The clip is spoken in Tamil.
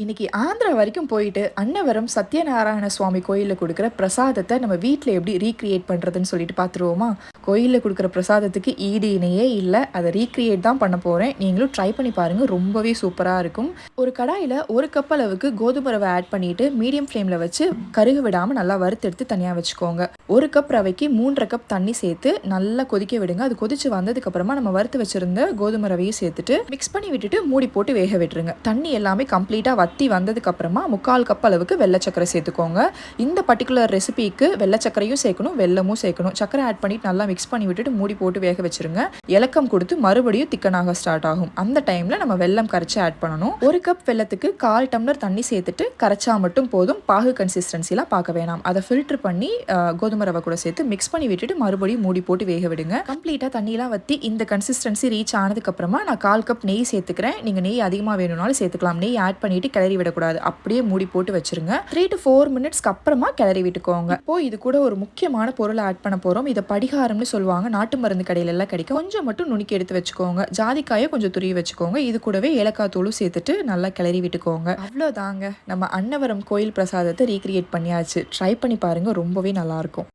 இன்னைக்கு ஆந்திரா வரைக்கும் போயிட்டு அன்னவரம் சத்யநாராயண சுவாமி கோயிலில் கொடுக்குற பிரசாதத்தை நம்ம வீட்டில் எப்படி ரீக்ரியேட் பண்ணுறதுன்னு சொல்லிட்டு பார்த்துருவோமா. கோயிலில் கொடுக்குற பிரசாதத்துக்கு ஈடு இணையே இல்லை, அதை ரீக்ரியேட் தான் பண்ண போகிறேன். நீங்களும் ட்ரை பண்ணி பாருங்கள், ரொம்பவே சூப்பராக இருக்கும். ஒரு கடாயில் 1 கப் அளவுக்கு கோதுமை ரவை ஆட் பண்ணிவிட்டு மீடியம் ஃப்ளேமில் வச்சு கருக விடாமல் நல்லா வறுத்தெடுத்து தனியாக வச்சுக்கோங்க. 1 கப் ரவைக்கு 3.5 கப் தண்ணி சேர்த்து நல்லா கொதிக்க விடுங்க. அது கொதிச்சு வந்ததுக்கப்புறமா நம்ம வறுத்து வச்சுருந்த கோதுமை ரவையை சேர்த்துட்டு மிக்ஸ் பண்ணி விட்டுட்டு மூடி போட்டு வேக விட்டுருங்க. தண்ணி எல்லாமே கம்ப்ளீட்டாக வத்தி வந்ததுக்கு அப்புறமா 3/4 கப் அளவுக்கு வெள்ளை சக்கரை சேர்த்துக்கோங்க. இந்த பர்டிகுலர் ரெசிபிக்கு வெள்ளை சக்கரையும் சேர்க்கணும், வெல்லமும் சேர்க்கணும். சக்கரை ஆட் பண்ணிட்டு நல்லா மிக்ஸ் பண்ணி விட்டுட்டு மூடி போட்டு வேக வச்சிருங்க. இலக்கம் கொடுத்து மறுபடியும் திக்கனாக ஸ்டார்ட் ஆகும். அந்த டைம்ல நம்ம வெல்லம் கரைச்சி ஆட் பண்ணணும். 1 கப் வெல்லத்துக்கு 1/4 டம்ளர் தண்ணி சேர்த்துட்டு கரைச்சா மட்டும் போதும். பாகு கன்சிஸ்டன்சிலாம் பார்க்க வேணாம். அதை ஃபில்டர் பண்ணி கோதுமை ரவை கூட சேர்த்து மிக்ஸ் பண்ணி விட்டுட்டு மறுபடியும் மூடி போட்டு வேக விடுங்க. கம்ப்ளீட்டா தண்ணியெல்லாம் வத்தி இந்த கன்சிஸ்டன்சி ரீச் ஆனதுக்கு அப்புறமா நான் 1/4 கப் நெய் சேர்த்துக்கிறேன். நீங்க நெய் அதிகமாக வேணும்னாலும் சேர்த்துக்கலாம். நெய் ஆட் பண்ணிட்டு கிளறி விடக்கூடாது, அப்படியே மூடி போட்டு வச்சிருங்க. 3 to 4 மினிட்ஸ்க்கு அப்புறமா கிளறி விட்டுக்கோங்க. இப்போ இது கூட ஒரு முக்கியமான பொருளை ஆட் பண்ண போறோம். இதை படிகாரம்னு சொல்லுவாங்க, நாட்டு மருந்து கடையில எல்லாம் கிடைக்கும். கொஞ்சம் மட்டும் நுணுக்கி எடுத்து வச்சுக்கோங்க. ஜாதிக்காயை கொஞ்சம் துருவி வச்சுக்கோங்க. இது கூடவே ஏலக்காய் தூளும் சேர்த்துட்டு நல்லா கிளறி விட்டுக்கோங்க. அவ்வளோதாங்க, நம்ம அன்னவரம் கோயில் பிரசாதத்தை ரீக்ரியேட் பண்ணியாச்சு. ட்ரை பண்ணி பாருங்க, ரொம்பவே நல்லா இருக்கும்.